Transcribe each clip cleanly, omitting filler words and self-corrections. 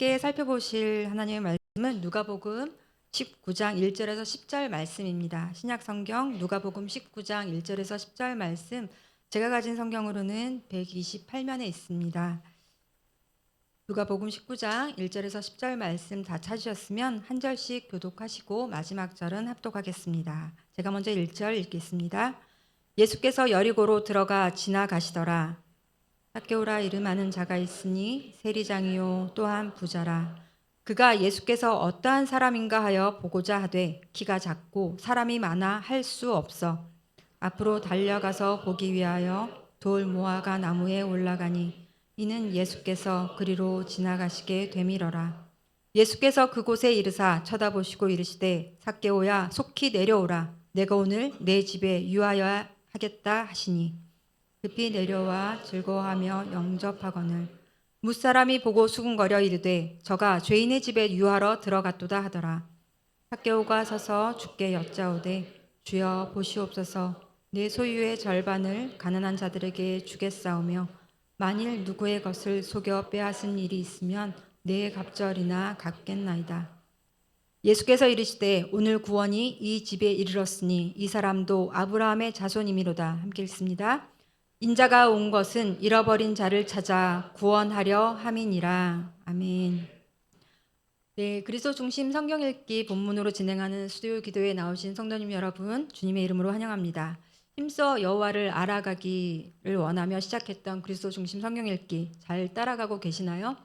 함께 살펴보실 하나님의 말씀은 누가복음 19장 1절에서 10절 말씀입니다. 신약 성경 누가복음 19장 1절에서 10절 말씀, 제가 가진 성경으로는 128면에 있습니다. 누가복음 19장 1절에서 10절 말씀 다 찾으셨으면 한 절씩 교독하시고 마지막 절은 합독하겠습니다. 제가 먼저 1절 읽겠습니다. 예수께서 여리고로 들어가 지나가시더라. 삭개오라 이름하는 자가 있으니 세리장이요 또한 부자라. 그가 예수께서 어떠한 사람인가 하여 보고자 하되 키가 작고 사람이 많아 할 수 없어 앞으로 달려가서 보기 위하여 돌 모아가 나무에 올라가니 이는 예수께서 그리로 지나가시게 되밀어라. 예수께서 그곳에 이르사 쳐다보시고 이르시되 삭개오야 속히 내려오라. 내가 오늘 내 집에 유하여야 하겠다 하시니 급히 내려와 즐거워하며 영접하거늘 무사람이 보고 수군거려 이르되 저가 죄인의 집에 유하러 들어갔도다 하더라. 삭개오가 서서 주께 여짜오되 주여 보시옵소서, 내 소유의 절반을 가난한 자들에게 주겠사오며 만일 누구의 것을 속여 빼앗은 일이 있으면 내 갑절이나 갚겠나이다. 예수께서 이르시되 오늘 구원이 이 집에 이르렀으니 이 사람도 아브라함의 자손이미로다. 함께 읽습니다. 인자가 온 것은 잃어버린 자를 찾아 구원하려 함이니라. 아멘. 네, 그리스도 중심 성경 읽기 본문으로 진행하는 수요 기도에 나오신 성도님 여러분, 주님의 이름으로 환영합니다. 힘써 여호와를 알아가기를 원하며 시작했던 그리스도 중심 성경 읽기 잘 따라가고 계시나요?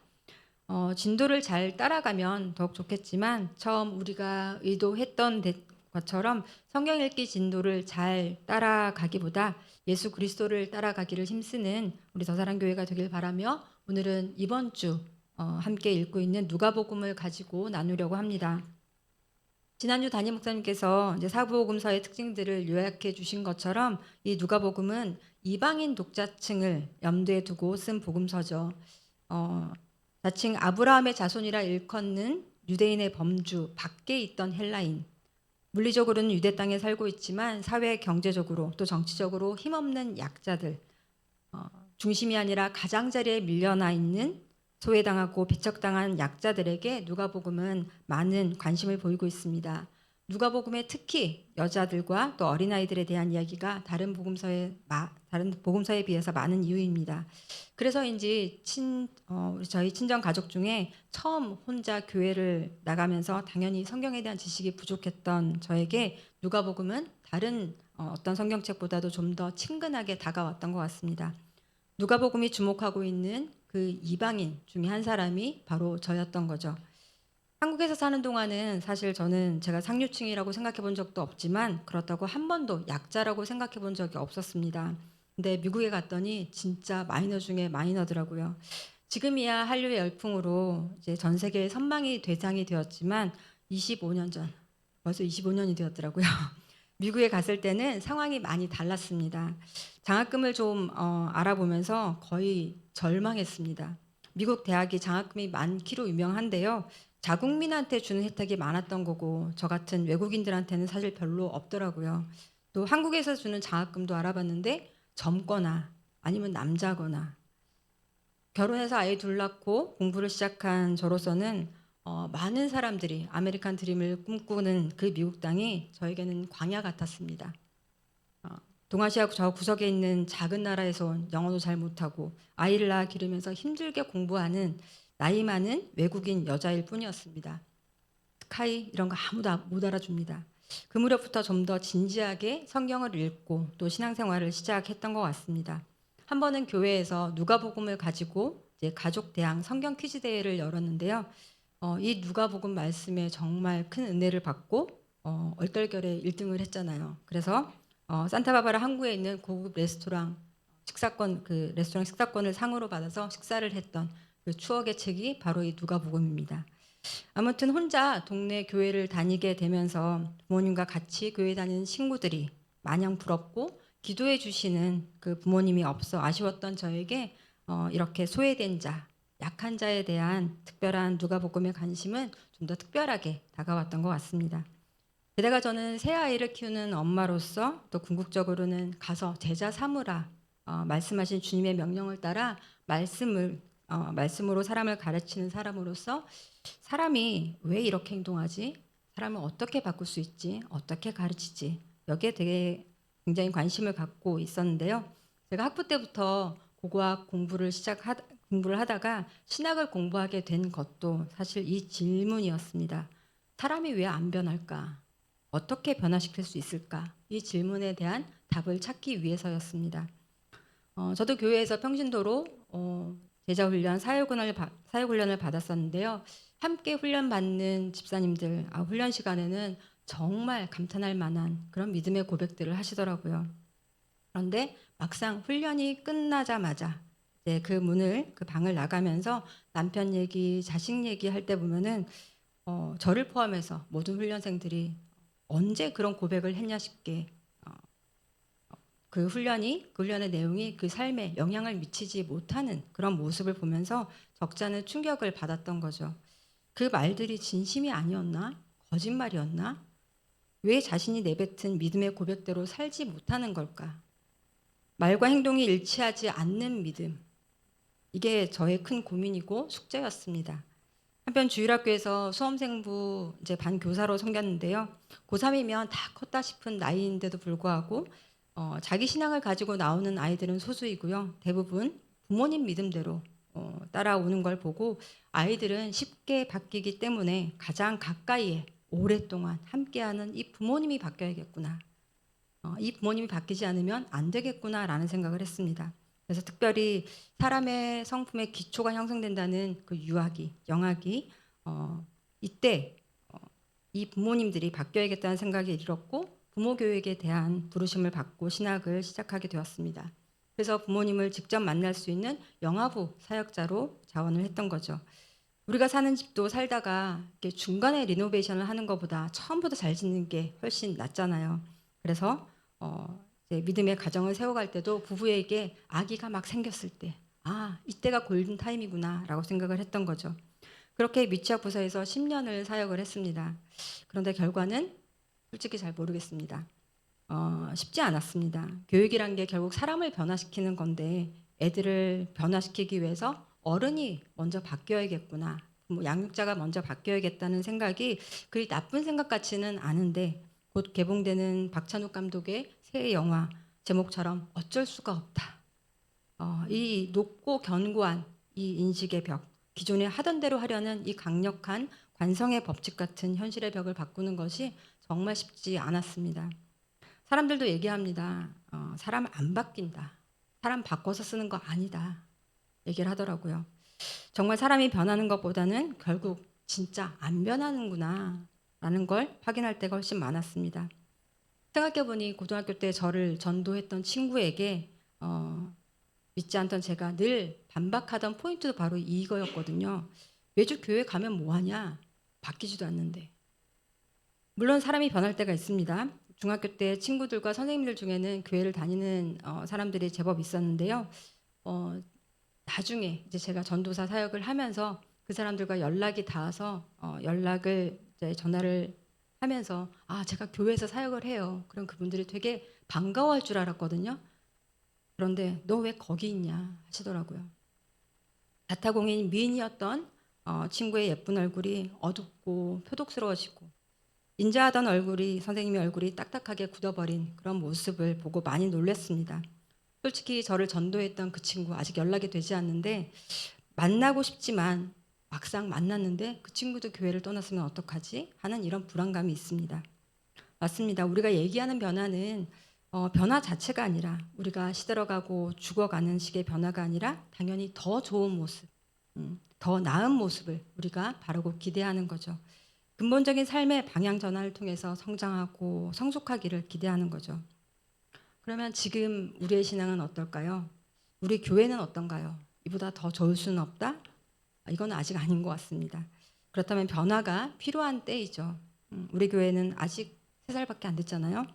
진도를 잘 따라가면 더욱 좋겠지만 처음 우리가 의도했던 것처럼 성경 읽기 진도를 잘 따라가기보다 예수 그리스도를 따라가기를 힘쓰는 우리 더사랑교회가 되길 바라며 오늘은 이번 주 함께 읽고 있는 누가복음을 가지고 나누려고 합니다. 지난주 담임 목사님께서 이제 사복음서의 특징들을 요약해 주신 것처럼 이 누가복음은 이방인 독자층을 염두에 두고 쓴 복음서죠. 자칭 아브라함의 자손이라 일컫는 유대인의 범주 밖에 있던 헬라인, 물리적으로는 유대 땅에 살고 있지만 사회 경제적으로 또 정치적으로 힘없는 약자들, 중심이 아니라 가장자리에 밀려나 있는 소외당하고 배척당한 약자들에게 누가복음은 많은 관심을 보이고 있습니다. 누가복음에 특히 여자들과 또 어린아이들에 대한 이야기가 다른 복음서에 비해서 많은 이유입니다. 그래서인지 저희 친정 가족 중에 처음 혼자 교회를 나가면서 당연히 성경에 대한 지식이 부족했던 저에게 누가복음은 다른 어떤 성경책보다도 좀 더 친근하게 다가왔던 것 같습니다. 누가복음이 주목하고 있는 그 이방인 중에 한 사람이 바로 저였던 거죠. 한국에서 사는 동안은 사실 저는 제가 상류층이라고 생각해 본 적도 없지만 그렇다고 한 번도 약자라고 생각해 본 적이 없었습니다. 근데 미국에 갔더니 진짜 마이너 중에 마이너더라고요. 지금이야 한류 열풍으로 이제 전 세계의 선망이 대상이 되었지만 25년 전, 벌써 25년이 되었더라고요. 미국에 갔을 때는 상황이 많이 달랐습니다. 장학금을 좀 알아보면서 거의 절망했습니다. 미국 대학이 장학금이 많기로 유명한데요. 자국민한테 주는 혜택이 많았던 거고 저 같은 외국인들한테는 사실 별로 없더라고요. 또 한국에서 주는 장학금도 알아봤는데 젊거나 아니면 남자거나 결혼해서 아이 둘 낳고 공부를 시작한 저로서는 많은 사람들이 아메리칸 드림을 꿈꾸는 그 미국 땅이 저에게는 광야 같았습니다. 동아시아 저 구석에 있는 작은 나라에서 온 영어도 잘 못하고 아이를 낳아 기르면서 힘들게 공부하는 나이 많은 외국인 여자일 뿐이었습니다. 스카이 이런 거 아무도 못 알아줍니다. 그 무렵부터 좀 더 진지하게 성경을 읽고 또 신앙생활을 시작했던 것 같습니다. 한 번은 교회에서 누가복음을 가지고 이제 가족 대항 성경 퀴즈 대회를 열었는데요. 이 누가복음 말씀에 정말 큰 은혜를 받고 얼떨결에 1등을 했잖아요. 그래서 산타바바라 항구에 있는 고급 레스토랑 레스토랑 식사권을 상으로 받아서 식사를 했던 그 추억의 책이 바로 이 누가복음입니다. 아무튼 혼자 동네 교회를 다니게 되면서 부모님과 같이 교회 다니는 친구들이 마냥 부럽고 기도해 주시는 그 부모님이 없어 아쉬웠던 저에게 이렇게 소외된 자, 약한 자에 대한 특별한 누가복음의 관심은 좀 더 특별하게 다가왔던 것 같습니다. 게다가 저는 새 아이를 키우는 엄마로서 또 궁극적으로는 가서 제자 삼으라 말씀하신 주님의 명령을 따라 말씀을 말씀으로 사람을 가르치는 사람으로서 사람이 왜 이렇게 행동하지? 사람을 어떻게 바꿀 수 있지? 어떻게 가르치지? 여기에 되게 굉장히 관심을 갖고 있었는데요. 제가 학부 때부터 고고학 공부를 하다가 신학을 공부하게 된 것도 사실 이 질문이었습니다. 사람이 왜 안 변할까? 어떻게 변화시킬 수 있을까? 이 질문에 대한 답을 찾기 위해서였습니다. 저도 교회에서 평신도로 제자 훈련, 사역 훈련을 받았었는데요. 함께 훈련 받는 집사님들, 훈련 시간에는 정말 감탄할 만한 그런 믿음의 고백들을 하시더라고요. 그런데 막상 훈련이 끝나자마자 이제 그 방을 나가면서 남편 얘기, 자식 얘기 할 때 보면은 저를 포함해서 모든 훈련생들이 언제 그런 고백을 했냐 싶게 그 훈련의 내용이 그 삶에 영향을 미치지 못하는 그런 모습을 보면서 적잖은 충격을 받았던 거죠. 그 말들이 진심이 아니었나? 거짓말이었나? 왜 자신이 내뱉은 믿음의 고백대로 살지 못하는 걸까? 말과 행동이 일치하지 않는 믿음. 이게 저의 큰 고민이고 숙제였습니다. 한편 주일학교에서 수험생부 이제 반 교사로 섬겼는데요. 고3이면 다 컸다 싶은 나이인데도 불구하고 자기 신앙을 가지고 나오는 아이들은 소수이고요. 대부분 부모님 믿음대로 따라오는 걸 보고 아이들은 쉽게 바뀌기 때문에 가장 가까이에 오랫동안 함께하는 이 부모님이 바뀌어야겠구나. 이 부모님이 바뀌지 않으면 안 되겠구나라는 생각을 했습니다. 그래서 특별히 사람의 성품의 기초가 형성된다는 그 유아기, 영아기 이때 이 부모님들이 바뀌어야겠다는 생각이 들었고 부모 교육에 대한 부르심을 받고 신학을 시작하게 되었습니다. 그래서 부모님을 직접 만날 수 있는 영아부 사역자로 자원을 했던 거죠. 우리가 사는 집도 살다가 이렇게 중간에 리노베이션을 하는 것보다 처음부터 잘 짓는 게 훨씬 낫잖아요. 그래서 이제 믿음의 가정을 세워갈 때도 부부에게 아기가 막 생겼을 때, 이때가 골든 타임이구나라고 생각을 했던 거죠. 그렇게 미취학 부서에서 10년을 사역을 했습니다. 그런데 결과는 솔직히 잘 모르겠습니다. 쉽지 않았습니다. 교육이란 게 결국 사람을 변화시키는 건데 애들을 변화시키기 위해서 어른이 먼저 바뀌어야겠구나. 양육자가 먼저 바뀌어야겠다는 생각이 그리 나쁜 생각 같지는 않은데 곧 개봉되는 박찬욱 감독의 새 영화 제목처럼 어쩔 수가 없다. 이 높고 견고한 이 인식의 벽, 기존에 하던 대로 하려는 이 강력한 관성의 법칙 같은 현실의 벽을 바꾸는 것이 정말 쉽지 않았습니다. 사람들도 얘기합니다. 사람 안 바뀐다. 사람 바꿔서 쓰는 거 아니다. 얘기를 하더라고요. 정말 사람이 변하는 것보다는 결국 진짜 안 변하는구나 라는 걸 확인할 때가 훨씬 많았습니다. 생각해보니 고등학교 때 저를 전도했던 친구에게 믿지 않던 제가 늘 반박하던 포인트도 바로 이거였거든요. 매주 교회 가면 뭐하냐? 바뀌지도 않는데. 물론 사람이 변할 때가 있습니다. 중학교 때 친구들과 선생님들 중에는 교회를 다니는 사람들이 제법 있었는데요. 나중에 이제 제가 전도사 사역을 하면서 그 사람들과 연락이 닿아서 연락을 이제 전화를 하면서 제가 교회에서 사역을 해요. 그럼 그분들이 되게 반가워할 줄 알았거든요. 그런데 너 왜 거기 있냐 하시더라고요. 자타공인 미인이었던 친구의 예쁜 얼굴이 어둡고 표독스러워지고 인자하던 얼굴이 선생님의 얼굴이 딱딱하게 굳어버린 그런 모습을 보고 많이 놀랐습니다. 솔직히 저를 전도했던 그 친구 아직 연락이 되지 않는데 만나고 싶지만 막상 만났는데 그 친구도 교회를 떠났으면 어떡하지? 하는 이런 불안감이 있습니다. 맞습니다. 우리가 얘기하는 변화는 변화 자체가 아니라 우리가 시들어가고 죽어가는 식의 변화가 아니라 당연히 더 좋은 모습, 더 나은 모습을 우리가 바라고 기대하는 거죠. 근본적인 삶의 방향 전환을 통해서 성장하고 성숙하기를 기대하는 거죠. 그러면 지금 우리의 신앙은 어떨까요? 우리 교회는 어떤가요? 이보다 더 좋을 수는 없다? 이건 아직 아닌 것 같습니다. 그렇다면 변화가 필요한 때이죠. 우리 교회는 아직 3살밖에 안 됐잖아요.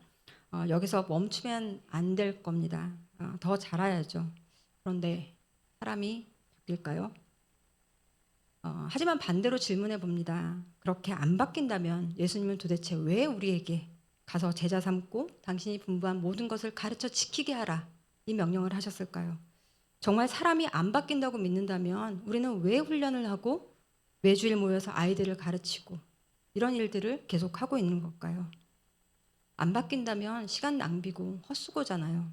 여기서 멈추면 안 될 겁니다. 더 자라야죠. 그런데 사람이 바뀔까요? 하지만 반대로 질문해 봅니다. 그렇게 안 바뀐다면 예수님은 도대체 왜 우리에게 가서 제자 삼고 당신이 분부한 모든 것을 가르쳐 지키게 하라 이 명령을 하셨을까요? 정말 사람이 안 바뀐다고 믿는다면 우리는 왜 훈련을 하고 매주일 모여서 아이들을 가르치고 이런 일들을 계속하고 있는 걸까요? 안 바뀐다면 시간 낭비고 헛수고잖아요.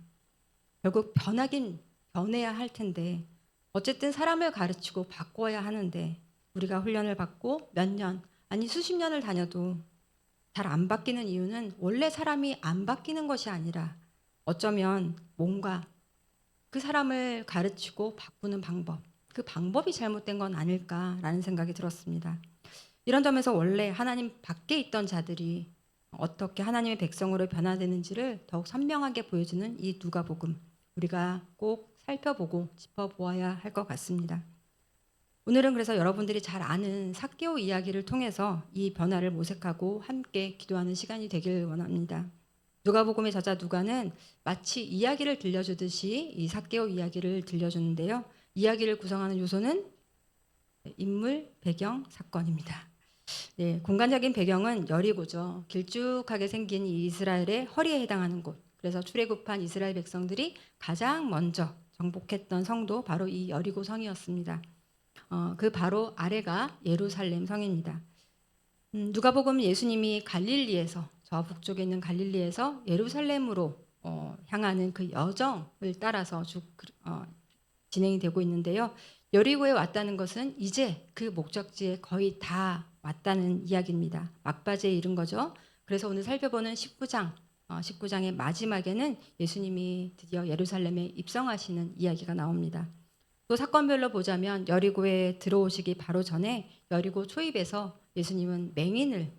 결국 변하긴 변해야 할 텐데 어쨌든 사람을 가르치고 바꿔야 하는데 우리가 훈련을 받고 몇 년, 아니 수십 년을 다녀도 잘 안 바뀌는 이유는 원래 사람이 안 바뀌는 것이 아니라 어쩌면 뭔가 그 사람을 가르치고 바꾸는 방법, 그 방법이 잘못된 건 아닐까라는 생각이 들었습니다. 이런 점에서 원래 하나님 밖에 있던 자들이 어떻게 하나님의 백성으로 변화되는지를 더욱 선명하게 보여주는 이 누가복음, 우리가 꼭 살펴보고 짚어보아야 할 것 같습니다. 오늘은 그래서 여러분들이 잘 아는 삭개오 이야기를 통해서 이 변화를 모색하고 함께 기도하는 시간이 되길 원합니다. 누가복음의 저자 누가는 마치 이야기를 들려주듯이 이 삭개오 이야기를 들려주는데요. 이야기를 구성하는 요소는 인물, 배경, 사건입니다. 네, 공간적인 배경은 여리고죠. 길쭉하게 생긴 이 이스라엘의 허리에 해당하는 곳. 그래서 출애굽한 이스라엘 백성들이 가장 먼저 정복했던 성도 바로 이 여리고 성이었습니다. 그 바로 아래가 예루살렘 성입니다. 누가복음 예수님이 갈릴리에서 저 북쪽에 있는 갈릴리에서 예루살렘으로 향하는 그 여정을 따라서 진행이 되고 있는데요. 여리고에 왔다는 것은 이제 그 목적지에 거의 다 왔다는 이야기입니다. 막바지에 이른 거죠. 그래서 오늘 살펴보는 19장의 마지막에는 예수님이 드디어 예루살렘에 입성하시는 이야기가 나옵니다. 또 사건별로 보자면 여리고에 들어오시기 바로 전에 여리고 초입에서 예수님은 맹인을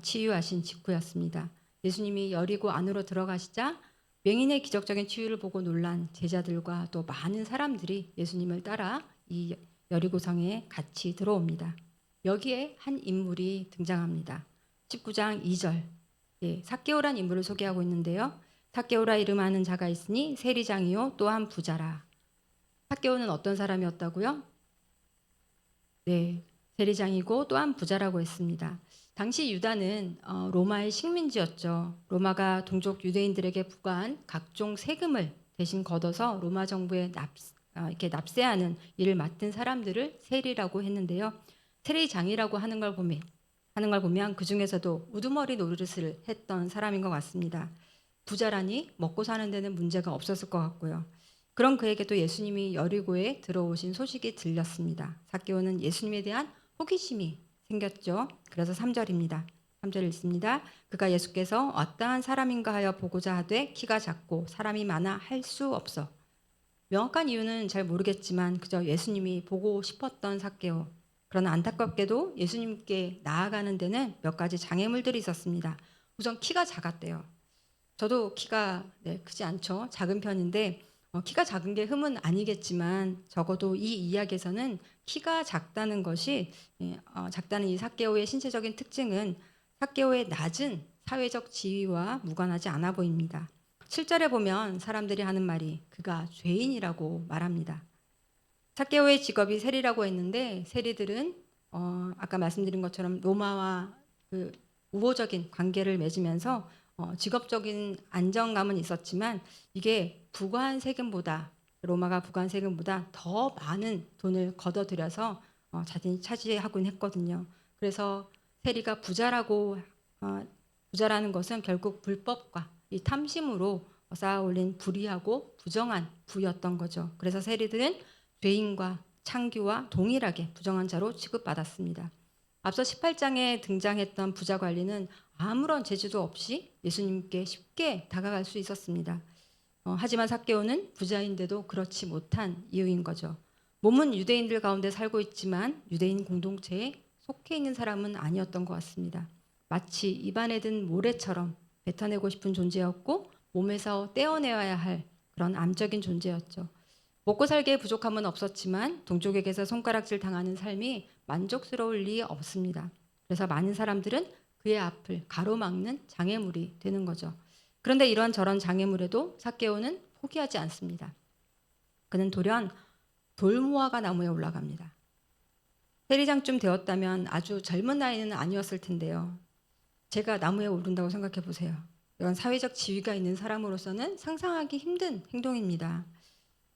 치유하신 직후였습니다. 예수님이 여리고 안으로 들어가시자 맹인의 기적적인 치유를 보고 놀란 제자들과 또 많은 사람들이 예수님을 따라 이 여리고성에 같이 들어옵니다. 여기에 한 인물이 등장합니다. 19장 2절. 예, 삭개오란 인물을 소개하고 있는데요. 삭개오라 이름하는 자가 있으니 세리장이요 또한 부자라. 삭개오는 어떤 사람이었다고요? 네, 세리장이고 또한 부자라고 했습니다. 당시 유다는 로마의 식민지였죠. 로마가 동족 유대인들에게 부과한 각종 세금을 대신 걷어서 로마 정부에 이렇게 납세하는 일을 맡은 사람들을 세리라고 했는데요. 세리장이라고 하는 걸 보면 그 중에서도 우두머리 노릇을 했던 사람인 것 같습니다. 부자라니 먹고 사는 데는 문제가 없었을 것 같고요. 그런 그에게도 예수님이 여리고에 들어오신 소식이 들렸습니다. 삭개오는 예수님에 대한 호기심이 생겼죠. 그래서 3절입니다. 3절 읽습니다. 그가 예수께서 어떠한 사람인가 하여 보고자 하되 키가 작고 사람이 많아 할 수 없어. 명확한 이유는 잘 모르겠지만 그저 예수님이 보고 싶었던 삭개오. 그러나 안타깝게도 예수님께 나아가는 데는 몇 가지 장애물들이 있었습니다. 우선 키가 작았대요. 저도 키가 크지 않죠. 작은 편인데 키가 작은 게 흠은 아니겠지만 적어도 이 이야기에서는 키가 작다는 것이 작다는 이 삭개오의 신체적인 특징은 삭개오의 낮은 사회적 지위와 무관하지 않아 보입니다. 7절에 보면 사람들이 하는 말이 그가 죄인이라고 말합니다. 삭개오의 직업이 세리라고 했는데 세리들은 아까 말씀드린 것처럼 로마와 그 우호적인 관계를 맺으면서 직업적인 안정감은 있었지만 이게 로마가 부과한 세금보다 더 많은 돈을 걷어들여서 자신이 차지하곤 했거든요. 그래서 세리가 부자라는 것은 결국 불법과 이 탐심으로 쌓아올린 불의하고 부정한 부였던 거죠. 그래서 세리들은 죄인과 창규와 동일하게 부정한 자로 취급받았습니다. 앞서 18장에 등장했던 부자 관리는 아무런 제지도 없이 예수님께 쉽게 다가갈 수 있었습니다. 하지만 삭개오는 부자인데도 그렇지 못한 이유인 거죠. 몸은 유대인들 가운데 살고 있지만 유대인 공동체에 속해 있는 사람은 아니었던 것 같습니다. 마치 입안에 든 모래처럼 뱉어내고 싶은 존재였고 몸에서 떼어내어야 할 그런 암적인 존재였죠. 먹고 살기에 부족함은 없었지만 동족에게서 손가락질 당하는 삶이 만족스러울 리 없습니다. 그래서 많은 사람들은 그의 앞을 가로막는 장애물이 되는 거죠. 그런데 이런저런 장애물에도 삭개오는 포기하지 않습니다. 그는 돌연 돌무화과 나무에 올라갑니다. 세리장쯤 되었다면 아주 젊은 나이는 아니었을 텐데요. 제가 나무에 오른다고 생각해 보세요. 이런 사회적 지위가 있는 사람으로서는 상상하기 힘든 행동입니다.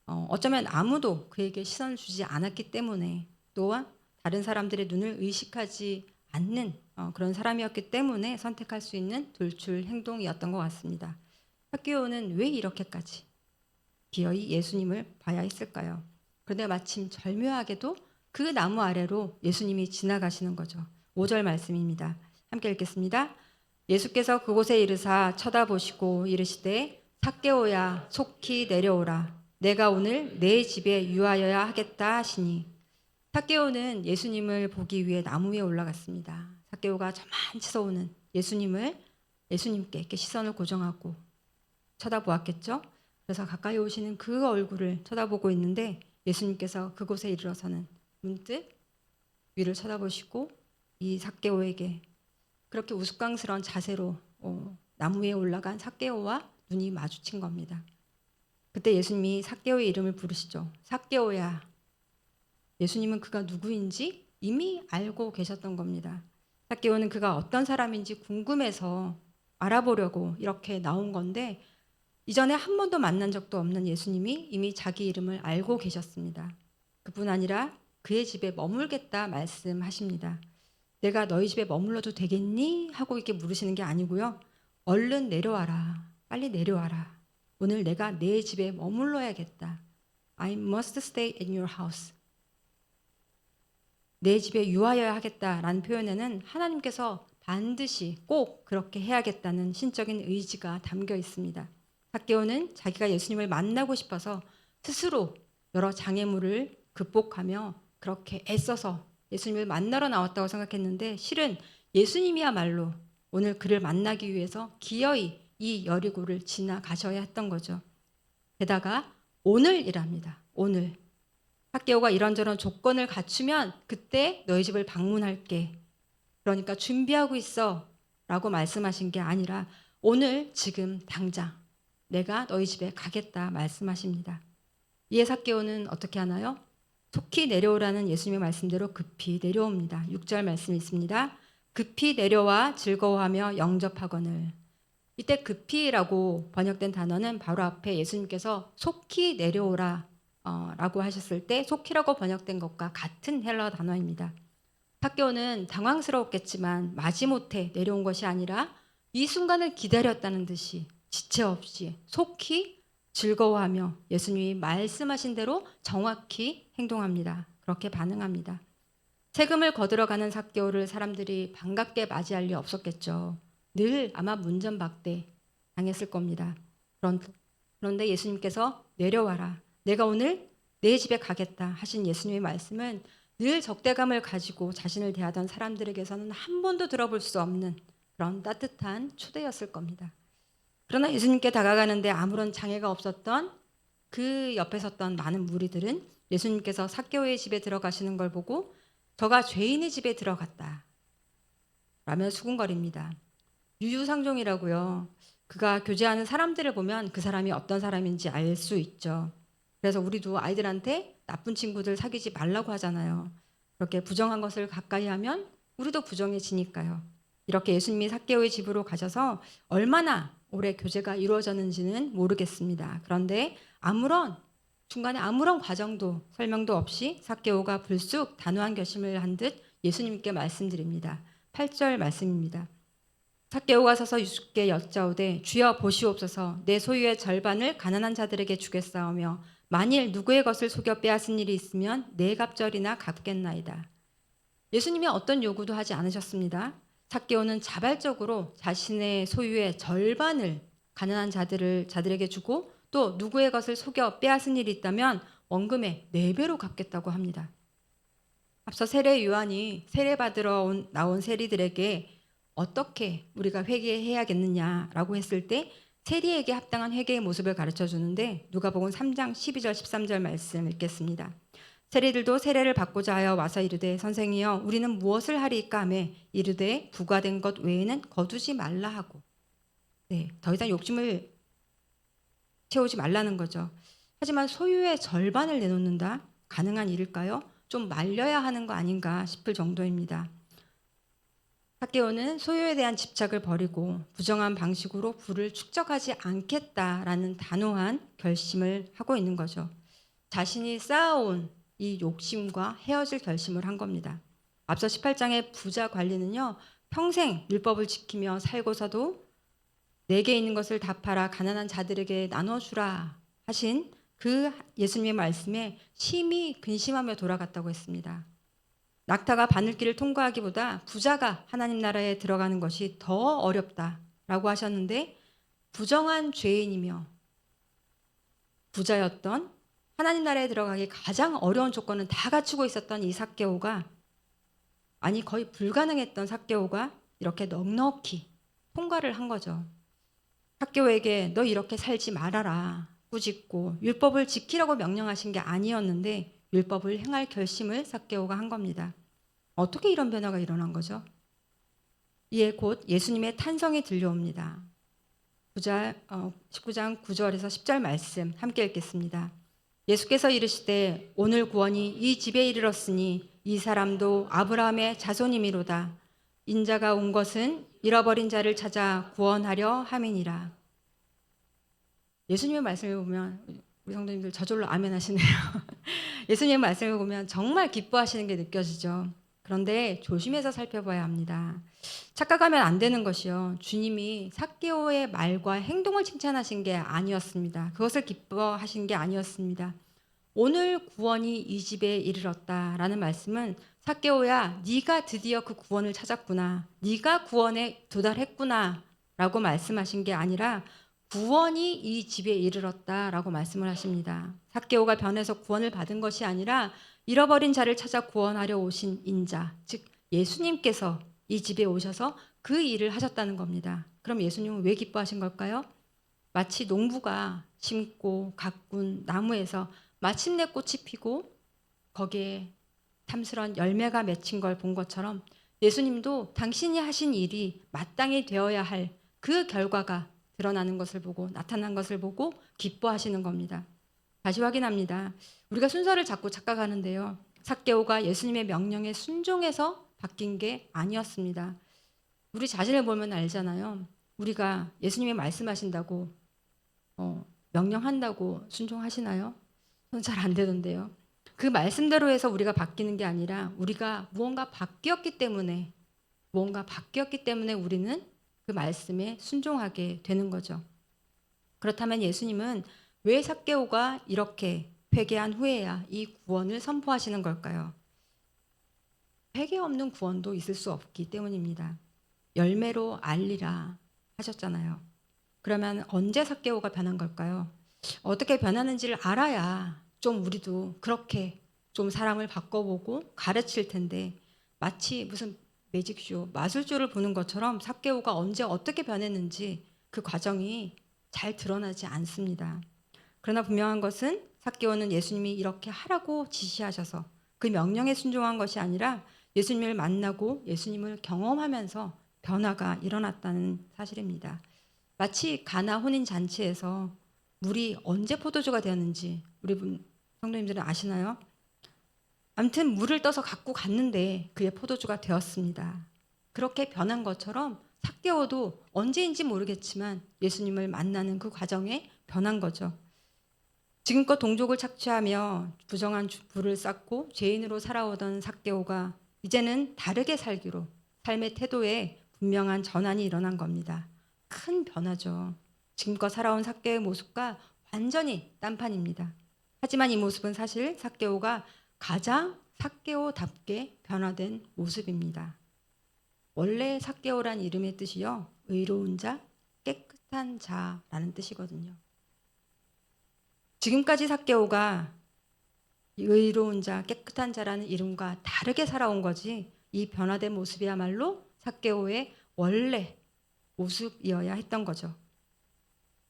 어쩌면 아무도 그에게 시선을 주지 않았기 때문에 또한 다른 사람들의 눈을 의식하지 않는 그런 사람이었기 때문에 선택할 수 있는 돌출 행동이었던 것 같습니다. 삭개오는 왜 이렇게까지 기어이 예수님을 봐야 했을까요? 그런데 마침 절묘하게도 그 나무 아래로 예수님이 지나가시는 거죠. 5절 말씀입니다. 함께 읽겠습니다. 예수께서 그곳에 이르사 쳐다보시고 이르시되 삭개오야 속히 내려오라. 내가 오늘 내 집에 유하여야 하겠다 하시니 삭개오는 예수님을 보기 위해 나무 위에 올라갔습니다. 삭개오가 저만치서 오는 예수님께 이렇게 시선을 고정하고 쳐다보았겠죠. 그래서 가까이 오시는 그 얼굴을 쳐다보고 있는데 예수님께서 그곳에 이르러서는 문득 위를 쳐다보시고 이 삭개오에게 그렇게 우스꽝스러운 자세로 나무 위에 올라간 삭개오와 눈이 마주친 겁니다. 그때 예수님이 삭개오의 이름을 부르시죠. 삭개오야. 예수님은 그가 누구인지 이미 알고 계셨던 겁니다. 삭개오는 그가 어떤 사람인지 궁금해서 알아보려고 이렇게 나온 건데 이전에 한 번도 만난 적도 없는 예수님이 이미 자기 이름을 알고 계셨습니다. 그뿐 아니라 그의 집에 머물겠다 말씀하십니다. 내가 너희 집에 머물러도 되겠니? 하고 이렇게 물으시는 게 아니고요. 얼른 내려와라. 빨리 내려와라. 오늘 내가 내 집에 머물러야겠다. I must stay in your house. 내 집에 유하여야 하겠다라는 표현에는 하나님께서 반드시 꼭 그렇게 해야겠다는 신적인 의지가 담겨 있습니다. 삭개오는 자기가 예수님을 만나고 싶어서 스스로 여러 장애물을 극복하며 그렇게 애써서 예수님을 만나러 나왔다고 생각했는데 실은 예수님이야말로 오늘 그를 만나기 위해서 기어이 이 여리고를 지나가셔야 했던 거죠. 게다가 오늘이랍니다. 오늘. 삭개오가 이런저런 조건을 갖추면 그때 너희 집을 방문할게. 그러니까 준비하고 있어 라고 말씀하신 게 아니라 오늘 지금 당장 내가 너희 집에 가겠다 말씀하십니다. 이에 삭개오는 어떻게 하나요? 속히 내려오라는 예수님의 말씀대로 급히 내려옵니다. 6절 말씀이 있습니다. 급히 내려와 즐거워하며 영접하거늘. 이때 급히라고 번역된 단어는 바로 앞에 예수님께서 속히 내려오라 라고 하셨을 때 속히라고 번역된 것과 같은 헬러 단어입니다. 삭개오는 당황스러웠겠지만 마지못해 내려온 것이 아니라 이 순간을 기다렸다는 듯이 지체 없이 속히 즐거워하며 예수님이 말씀하신 대로 정확히 행동합니다. 그렇게 반응합니다. 세금을 거들어가는 삭개오를 사람들이 반갑게 맞이할 리 없었겠죠. 늘 아마 문전박대 당했을 겁니다. 그런데 예수님께서 내려와라. 내가 오늘 내 집에 가겠다 하신 예수님의 말씀은 늘 적대감을 가지고 자신을 대하던 사람들에게서는 한 번도 들어볼 수 없는 그런 따뜻한 초대였을 겁니다. 그러나 예수님께 다가가는데 아무런 장애가 없었던 그 옆에 섰던 많은 무리들은 예수님께서 삭개오의 집에 들어가시는 걸 보고 저가 죄인의 집에 들어갔다 라며 수군거립니다. 유유상종이라고요. 그가 교제하는 사람들을 보면 그 사람이 어떤 사람인지 알 수 있죠. 그래서 우리도 아이들한테 나쁜 친구들 사귀지 말라고 하잖아요. 그렇게 부정한 것을 가까이 하면 우리도 부정해지니까요. 이렇게 예수님이 삭개오의 집으로 가셔서 얼마나 오래 교제가 이루어졌는지는 모르겠습니다. 그런데 중간에 아무런 과정도 설명도 없이 삭개오가 불쑥 단호한 결심을 한 듯 예수님께 말씀드립니다. 8절 말씀입니다. 삭개오가 서서 예수께 여짜오되 주여 보시옵소서 내 소유의 절반을 가난한 자들에게 주겠사오며 만일 누구의 것을 속여 빼앗은 일이 있으면 네 갑절이나 갚겠나이다. 예수님이 어떤 요구도 하지 않으셨습니다. 삭개오는 자발적으로 자신의 소유의 절반을 가난한 자들에게 주고 또 누구의 것을 속여 빼앗은 일이 있다면 원금의 4배로 갚겠다고 합니다. 앞서 세례 요한이 세례 받으러 나온 세리들에게 어떻게 우리가 회개해야겠느냐라고 했을 때 세리에게 합당한 회개의 모습을 가르쳐 주는데 누가복음 3장 12절 13절 말씀 읽겠습니다. 세리들도 세례를 받고자 하여 와서 이르되 선생이여 우리는 무엇을 하리이까 하며 이르되 부과된 것 외에는 거두지 말라 하고 더 이상 욕심을 채우지 말라는 거죠. 하지만 소유의 절반을 내놓는다? 가능한 일일까요? 좀 말려야 하는 거 아닌가 싶을 정도입니다. 삭개오는 소유에 대한 집착을 버리고 부정한 방식으로 부를 축적하지 않겠다라는 단호한 결심을 하고 있는 거죠. 자신이 쌓아온 이 욕심과 헤어질 결심을 한 겁니다. 앞서 18장의 부자 관리는요, 평생 율법을 지키며 살고서도 내게 있는 것을 다 팔아 가난한 자들에게 나눠주라 하신 그 예수님의 말씀에 심히 근심하며 돌아갔다고 했습니다. 낙타가 바늘길을 통과하기보다 부자가 하나님 나라에 들어가는 것이 더 어렵다라고 하셨는데, 부정한 죄인이며 부자였던, 하나님 나라에 들어가기 가장 어려운 조건은 다 갖추고 있었던 이 삭개오가, 아니 거의 불가능했던 삭개오가 이렇게 넉넉히 통과를 한 거죠. 삭개오에게 너 이렇게 살지 말아라 꾸짖고 율법을 지키라고 명령하신 게 아니었는데 율법을 행할 결심을 삭개오가 한 겁니다. 어떻게 이런 변화가 일어난 거죠? 이에 곧 예수님의 탄성이 들려옵니다. 19장 9절에서 10절 말씀 함께 읽겠습니다. 예수께서 이르시되 오늘 구원이 이 집에 이르렀으니 이 사람도 아브라함의 자손이미로다. 인자가 온 것은 잃어버린 자를 찾아 구원하려 함이니라. 예수님의 말씀을 보면 우리 성도님들 저절로 아멘 하시네요. 예수님의 말씀을 보면 정말 기뻐하시는 게 느껴지죠. 그런데 조심해서 살펴봐야 합니다. 착각하면 안 되는 것이요, 주님이 삭개오의 말과 행동을 칭찬하신 게 아니었습니다. 그것을 기뻐하신 게 아니었습니다. 오늘 구원이 이 집에 이르렀다라는 말씀은 삭개오야, 네가 드디어 그 구원을 찾았구나, 네가 구원에 도달했구나 라고 말씀하신 게 아니라 구원이 이 집에 이르렀다라고 말씀을 하십니다. 삭개오가 변해서 구원을 받은 것이 아니라 잃어버린 자를 찾아 구원하려 오신 인자, 즉 예수님께서 이 집에 오셔서 그 일을 하셨다는 겁니다. 그럼 예수님은 왜 기뻐하신 걸까요? 마치 농부가 심고 가꾼 나무에서 마침내 꽃이 피고 거기에 탐스런 열매가 맺힌 걸 본 것처럼 예수님도 당신이 하신 일이 마땅히 되어야 할 그 결과가 드러나는 것을 보고, 나타난 것을 보고 기뻐하시는 겁니다. 다시 확인합니다. 우리가 순서를 자꾸 착각하는데요, 삭개오가 예수님의 명령에 순종해서 바뀐 게 아니었습니다. 우리 자신을 보면 알잖아요. 우리가 예수님이 말씀하신다고 명령한다고 순종하시나요? 저는 잘 안 되던데요. 그 말씀대로 해서 우리가 바뀌는 게 아니라 우리가 무언가 바뀌었기 때문에 우리는 그 말씀에 순종하게 되는 거죠. 그렇다면 예수님은 왜 삭개오가 이렇게 회개한 후에야 이 구원을 선포하시는 걸까요? 회개 없는 구원도 있을 수 없기 때문입니다. 열매로 알리라 하셨잖아요. 그러면 언제 삭개오가 변한 걸까요? 어떻게 변하는지를 알아야 좀 우리도 그렇게 좀 사람을 바꿔보고 가르칠 텐데, 마치 무슨 매직쇼, 마술쇼를 보는 것처럼 삭개오가 언제 어떻게 변했는지 그 과정이 잘 드러나지 않습니다. 그러나 분명한 것은 삭개오는 예수님이 이렇게 하라고 지시하셔서 그 명령에 순종한 것이 아니라 예수님을 만나고 예수님을 경험하면서 변화가 일어났다는 사실입니다. 마치 가나 혼인 잔치에서 물이 언제 포도주가 되었는지 우리 성도님들은 아시나요? 아무튼 물을 떠서 갖고 갔는데 그의 포도주가 되었습니다. 그렇게 변한 것처럼 삭개오도 언제인지 모르겠지만 예수님을 만나는 그 과정에 변한 거죠. 지금껏 동족을 착취하며 부정한 부를 쌓고 죄인으로 살아오던 삭개오가 이제는 다르게 살기로, 삶의 태도에 분명한 전환이 일어난 겁니다. 큰 변화죠. 지금껏 살아온 삭개오의 모습과 완전히 딴판입니다. 하지만 이 모습은 사실 삭개오가 가장 삭개오답게 변화된 모습입니다. 원래 삭개오란 이름의 뜻이요, 의로운 자, 깨끗한 자라는 뜻이거든요. 지금까지 삭개오가 의로운 자, 깨끗한 자라는 이름과 다르게 살아온 거지, 이 변화된 모습이야말로 삭개오의 원래 모습이어야 했던 거죠.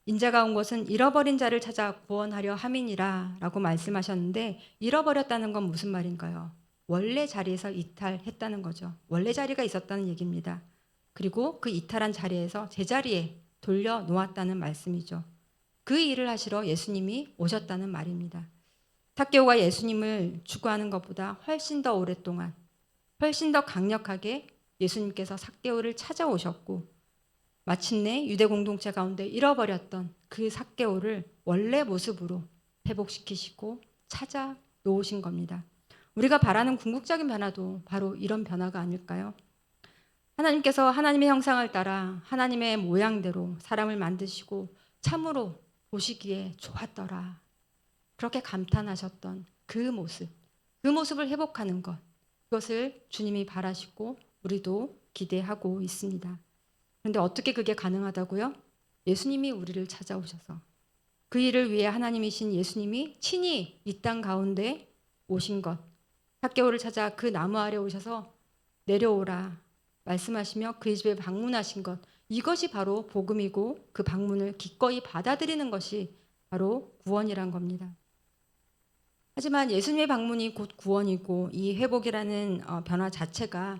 인자가 온 것은 잃어버린 자를 찾아 구원하려 함이니라 라고 말씀하셨는데, 잃어버렸다는 건 무슨 말인가요? 원래 자리에서 이탈했다는 거죠. 원래 자리가 있었다는 얘기입니다. 그리고 그 이탈한 자리에서 제자리에 돌려놓았다는 말씀이죠. 그 일을 하시러 예수님이 오셨다는 말입니다. 삭개오가 예수님을 추구하는 것보다 훨씬 더 오랫동안, 훨씬 더 강력하게 예수님께서 삭개오를 찾아오셨고, 마침내 유대 공동체 가운데 잃어버렸던 그 삭개오를 원래 모습으로 회복시키시고 찾아 놓으신 겁니다. 우리가 바라는 궁극적인 변화도 바로 이런 변화가 아닐까요? 하나님께서 하나님의 형상을 따라 하나님의 모양대로 사람을 만드시고 참으로 보시기에 좋았더라. 그렇게 감탄하셨던 그 모습을 회복하는 것, 그것을 주님이 바라시고 우리도 기대하고 있습니다. 그런데 어떻게 그게 가능하다고요? 예수님이 우리를 찾아오셔서 그 일을 위해 하나님이신 예수님이 친히 이 땅 가운데 오신 것, 삭개오를 찾아 그 나무 아래 오셔서 내려오라 말씀하시며 그의 집에 방문하신 것, 이것이 바로 복음이고 그 방문을 기꺼이 받아들이는 것이 바로 구원이란 겁니다. 하지만 예수님의 방문이 곧 구원이고 이 회복이라는 변화 자체가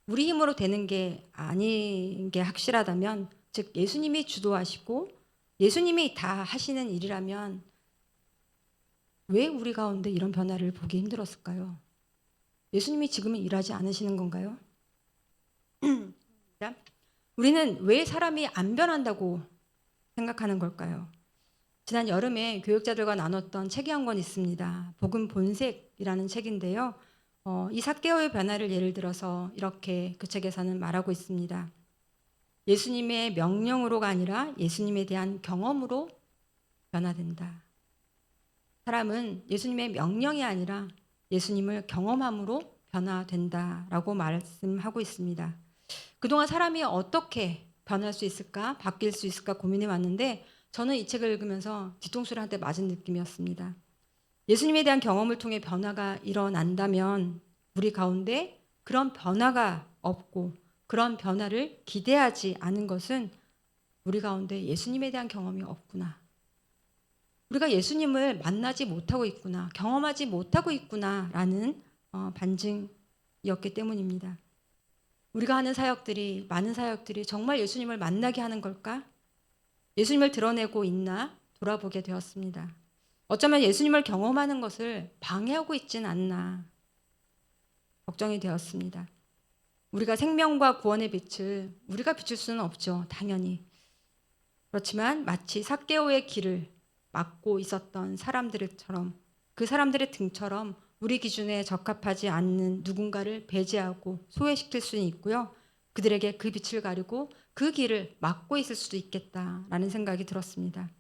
우리 힘으로 되는 게 아닌 게 확실하다면, 즉 예수님이 주도하시고 예수님이 다 하시는 일이라면 왜 우리 가운데 이런 변화를 보기 힘들었을까요? 예수님이 지금은 일하지 않으시는 건가요? 우리는 왜 사람이 안 변한다고 생각하는 걸까요? 지난 여름에 교육자들과 나눴던 책이 한 권 있습니다. 복음 본색이라는 책인데요. 이 삭개오의 변화를 예를 들어서 이렇게 그 책에서는 말하고 있습니다. 예수님의 명령으로가 아니라 예수님에 대한 경험으로 변화된다. 사람은 예수님의 명령이 아니라 예수님을 경험함으로 변화된다라고 말씀하고 있습니다. 그동안 사람이 어떻게 변할 수 있을까, 바뀔 수 있을까 고민해 왔는데 저는 이 책을 읽으면서 뒤통수를 한 대 맞은 느낌이었습니다. 예수님에 대한 경험을 통해 변화가 일어난다면 우리 가운데 그런 변화가 없고 그런 변화를 기대하지 않은 것은 우리 가운데 예수님에 대한 경험이 없구나. 우리가 예수님을 만나지 못하고 있구나, 경험하지 못하고 있구나라는 반증이었기 때문입니다. 우리가 하는 사역들이, 많은 사역들이 정말 예수님을 만나게 하는 걸까? 예수님을 드러내고 있나 돌아보게 되었습니다. 어쩌면 예수님을 경험하는 것을 방해하고 있진 않나 걱정이 되었습니다. 우리가 생명과 구원의 빛을 우리가 비출 수는 없죠, 당연히. 그렇지만 마치 삭개오의 길을 막고 있었던 사람들처럼, 그 사람들의 등처럼 우리 기준에 적합하지 않는 누군가를 배제하고 소외시킬 수는 있고요. 그들에게 그 빛을 가리고 그 길을 막고 있을 수도 있겠다라는 생각이 들었습니다.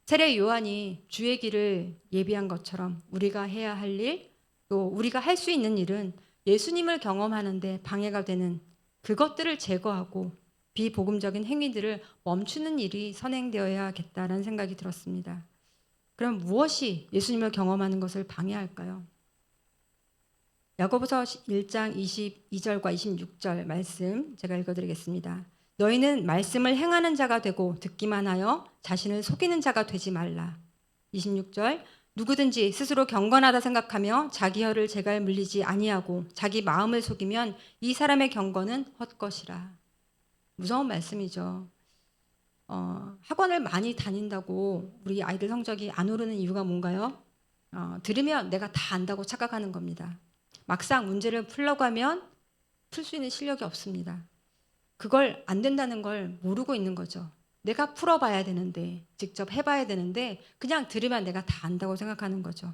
세례 요한이 주의 길을 예비한 것처럼 우리가 해야 할 일, 또 우리가 할 수 있는 일은 예수님을 경험하는데 방해가 되는 그것들을 제거하고 비복음적인 행위들을 멈추는 일이 선행되어야겠다라는 생각이 들었습니다. 그럼 무엇이 예수님을 경험하는 것을 방해할까요? 야고보서 1장 22절과 26절 말씀 제가 읽어드리겠습니다. 너희는 말씀을 행하는 자가 되고 듣기만 하여 자신을 속이는 자가 되지 말라. 26절 누구든지 스스로 경건하다 생각하며 자기 혀를 제갈 물리지 아니하고 자기 마음을 속이면 이 사람의 경건은 헛것이라. 무서운 말씀이죠. 학원을 많이 다닌다고 우리 아이들 성적이 안 오르는 이유가 뭔가요? 들으면 내가 다 안다고 착각하는 겁니다. 막상 문제를 풀려고 하면 풀 수 있는 실력이 없습니다. 그걸 안 된다는 걸 모르고 있는 거죠. 내가 풀어봐야 되는데, 직접 해봐야 되는데 그냥 들으면 내가 다 안다고 생각하는 거죠.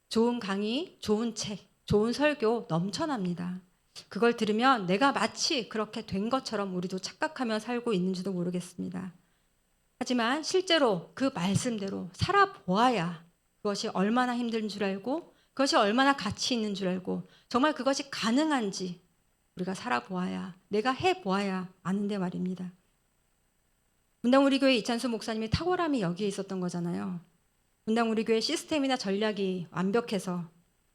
좋은 강의, 좋은 책, 좋은 설교 넘쳐납니다. 그걸 들으면 내가 마치 그렇게 된 것처럼 우리도 착각하며 살고 있는지도 모르겠습니다. 하지만 실제로 그 말씀대로 살아보아야 그것이 얼마나 힘든 줄 알고 그것이 얼마나 가치 있는 줄 알고 정말 그것이 가능한지 우리가 살아보아야, 내가 해보아야 아는데 말입니다. 분당 우리 교회 이찬수 목사님의 탁월함이 여기에 있었던 거잖아요. 분당 우리 교회 시스템이나 전략이 완벽해서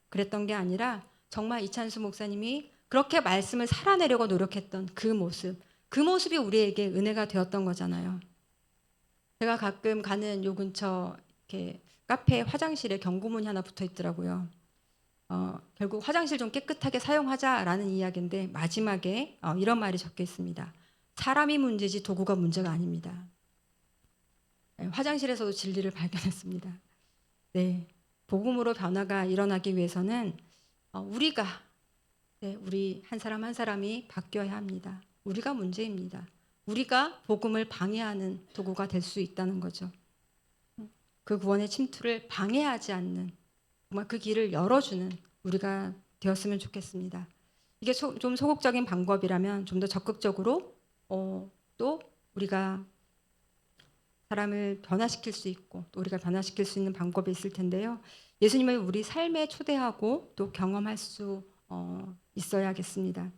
그랬던 게 아니라 정말 이찬수 목사님이 그렇게 말씀을 살아내려고 노력했던 그 모습이 우리에게 은혜가 되었던 거잖아요. 제가 가끔 가는 요 근처 이렇게 카페 화장실에 경고문이 하나 붙어 있더라고요. 결국 화장실 좀 깨끗하게 사용하자라는 이야기인데 마지막에 이런 말이 적혀 있습니다. 사람이 문제지 도구가 문제가 아닙니다. 네, 화장실에서도 진리를 발견했습니다. 네, 복음으로 변화가 일어나기 위해서는 우리가 우리 한 사람 한 사람이 바뀌어야 합니다. 우리가 문제입니다. 우리가 복음을 방해하는 도구가 될 수 있다는 거죠. 그 구원의 침투를 방해하지 않는, 정말 그 길을 열어주는 우리가 되었으면 좋겠습니다. 이게 좀 소극적인 방법이라면 좀 더 적극적으로 또 우리가 사람을 변화시킬 수 있고 또 우리가 변화시킬 수 있는 방법이 있을 텐데요. 예수님을 우리 삶에 초대하고 또 경험할 수 있어야겠습니다.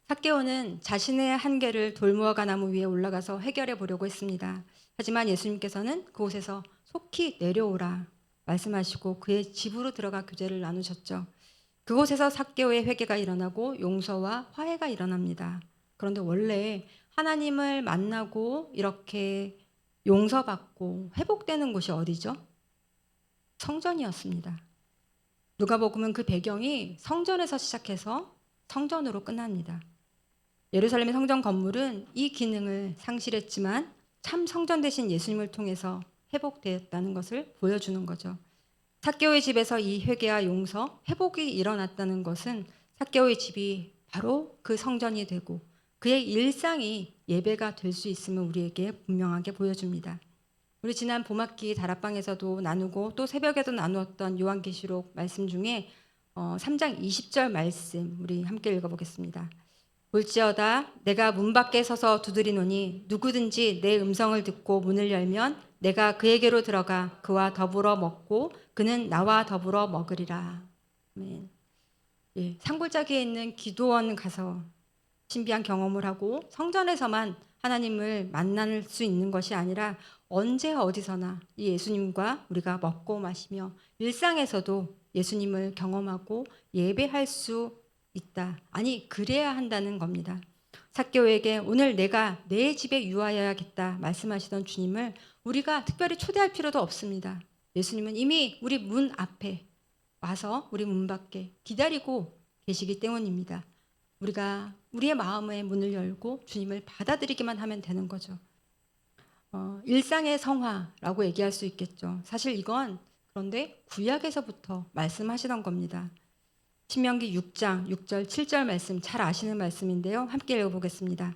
삭개오는 자신의 한계를 돌무화과 나무 위에 올라가서 해결해 보려고 했습니다. 하지만 예수님께서는 그곳에서 속히 내려오라 말씀하시고 그의 집으로 들어가 교제를 나누셨죠. 그곳에서 삭개오의 회개가 일어나고 용서와 화해가 일어납니다. 그런데 원래 하나님을 만나고 이렇게 용서받고 회복되는 곳이 어디죠? 성전이었습니다. 누가복음은 그 배경이 성전에서 시작해서 성전으로 끝납니다. 예루살렘의 성전 건물은 이 기능을 상실했지만 참 성전 대신 예수님을 통해서 회복되었다는 것을 보여주는 거죠. 삭개오의 집에서 이 회개와 용서, 회복이 일어났다는 것은 삭개오의 집이 바로 그 성전이 되고 그의 일상이 예배가 될 수 있음을 우리에게 분명하게 보여줍니다. 우리 지난 봄학기 다락방에서도 나누고 또 새벽에도 나누었던 요한계시록 말씀 중에 3장 20절 말씀 우리 함께 읽어보겠습니다. 볼지어다 내가 문 밖에 서서 두드리노니 누구든지 내 음성을 듣고 문을 열면 내가 그에게로 들어가 그와 더불어 먹고 그는 나와 더불어 먹으리라. 아멘. 예, 산골짜기에 있는 기도원 가서 신비한 경험을 하고 성전에서만 하나님을 만날 수 있는 것이 아니라 언제 어디서나 이 예수님과 우리가 먹고 마시며 일상에서도 예수님을 경험하고 예배할 수 있다. 아니 그래야 한다는 겁니다. 삭개오에게 오늘 내가 내 집에 유하여야겠다 말씀하시던 주님을 우리가 특별히 초대할 필요도 없습니다. 예수님은 이미 우리 문 앞에 와서 우리 문 밖에 기다리고 계시기 때문입니다. 우리가 우리의 마음의 문을 열고 주님을 받아들이기만 하면 되는 거죠. 일상의 성화라고 얘기할 수 있겠죠. 사실 이건 그런데 구약에서부터 말씀하시던 겁니다. 신명기 6장 6절 7절 말씀 잘 아시는 말씀인데요. 함께 읽어보겠습니다.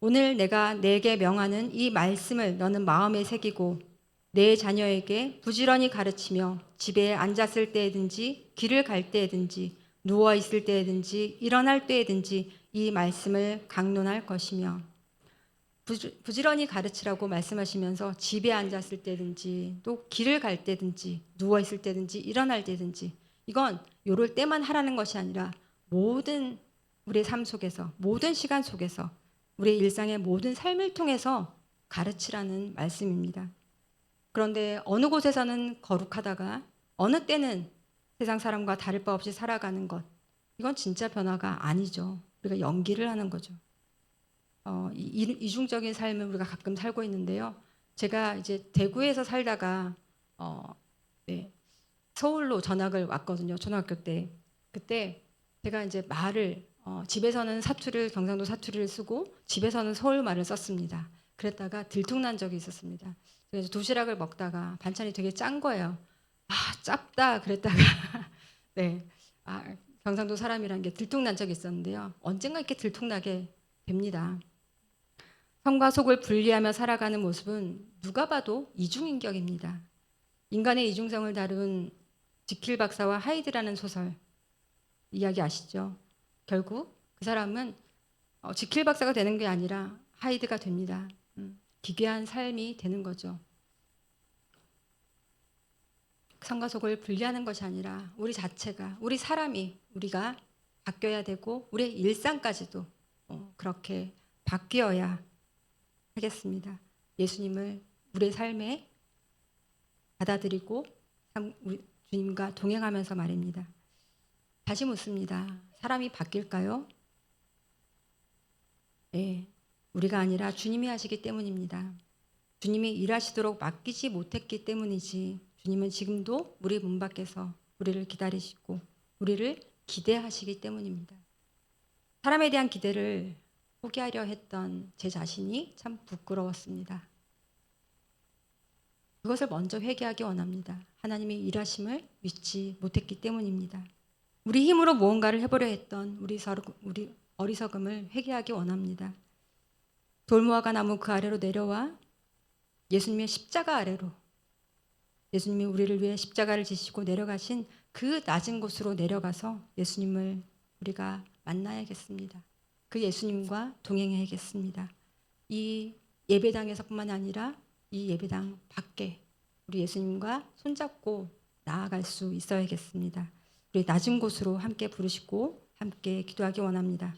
오늘 내가 내게 명하는 이 말씀을 너는 마음에 새기고 내 자녀에게 부지런히 가르치며 집에 앉았을 때든지 길을 갈 때든지 누워 있을 때든지 일어날 때든지 이 말씀을 강론할 것이며 부지런히 가르치라고 말씀하시면서 집에 앉았을 때든지 또 길을 갈 때든지 누워 있을 때든지 일어날 때든지 이건 요럴 때만 하라는 것이 아니라 모든 우리의 삶 속에서 모든 시간 속에서 우리의 일상의 모든 삶을 통해서 가르치라는 말씀입니다. 그런데 어느 곳에서는 거룩하다가 어느 때는 세상 사람과 다를 바 없이 살아가는 것 이건 진짜 변화가 아니죠. 우리가 연기를 하는 거죠. 이중적인 삶을 우리가 가끔 살고 있는데요. 제가 이제 대구에서 살다가 네, 서울로 전학을 왔거든요. 초등학교 때. 그때 제가 이제 말을 집에서는 사투리를 경상도 사투리를 쓰고 집에서는 서울 말을 썼습니다. 그랬다가 들통난 적이 있었습니다. 그래서 도시락을 먹다가 반찬이 되게 짠 거예요. 아 짭다 그랬다가 네, 경상도 사람이란 게 들통난 적이 있었는데요. 언젠가 이렇게 들통나게 됩니다. 성과 속을 분리하며 살아가는 모습은 누가 봐도 이중인격입니다. 인간의 이중성을 다룬 지킬 박사와 하이드라는 소설 이야기 아시죠? 결국 그 사람은 지킬 박사가 되는 게 아니라 하이드가 됩니다. 기괴한 삶이 되는 거죠. 성과 속을 분리하는 것이 아니라 우리 자체가 우리 사람이 우리가 바뀌어야 되고 우리의 일상까지도 그렇게 바뀌어야 하겠습니다. 예수님을 우리의 삶에 받아들이고 우리 주님과 동행하면서 말입니다. 다시 묻습니다. 사람이 바뀔까요? 네, 우리가 아니라 주님이 하시기 때문입니다. 주님이 일하시도록 맡기지 못했기 때문이지 주님은 지금도 우리 문 밖에서 우리를 기다리시고 우리를 기대하시기 때문입니다. 사람에 대한 기대를 포기하려 했던 제 자신이 참 부끄러웠습니다. 그것을 먼저 회개하기 원합니다. 하나님의 일하심을 믿지 못했기 때문입니다. 우리 힘으로 무언가를 해보려 했던 우리 어리석음을 회개하기 원합니다. 돌무화과 나무 그 아래로 내려와 예수님의 십자가 아래로 예수님이 우리를 위해 십자가를 지시고 내려가신 그 낮은 곳으로 내려가서 예수님을 우리가 만나야겠습니다. 그 예수님과 동행해야겠습니다. 이 예배당에서뿐만 아니라 이 예배당 밖에 우리 예수님과 손잡고 나아갈 수 있어야겠습니다. 우리 낮은 곳으로 함께 부르시고 함께 기도하기 원합니다.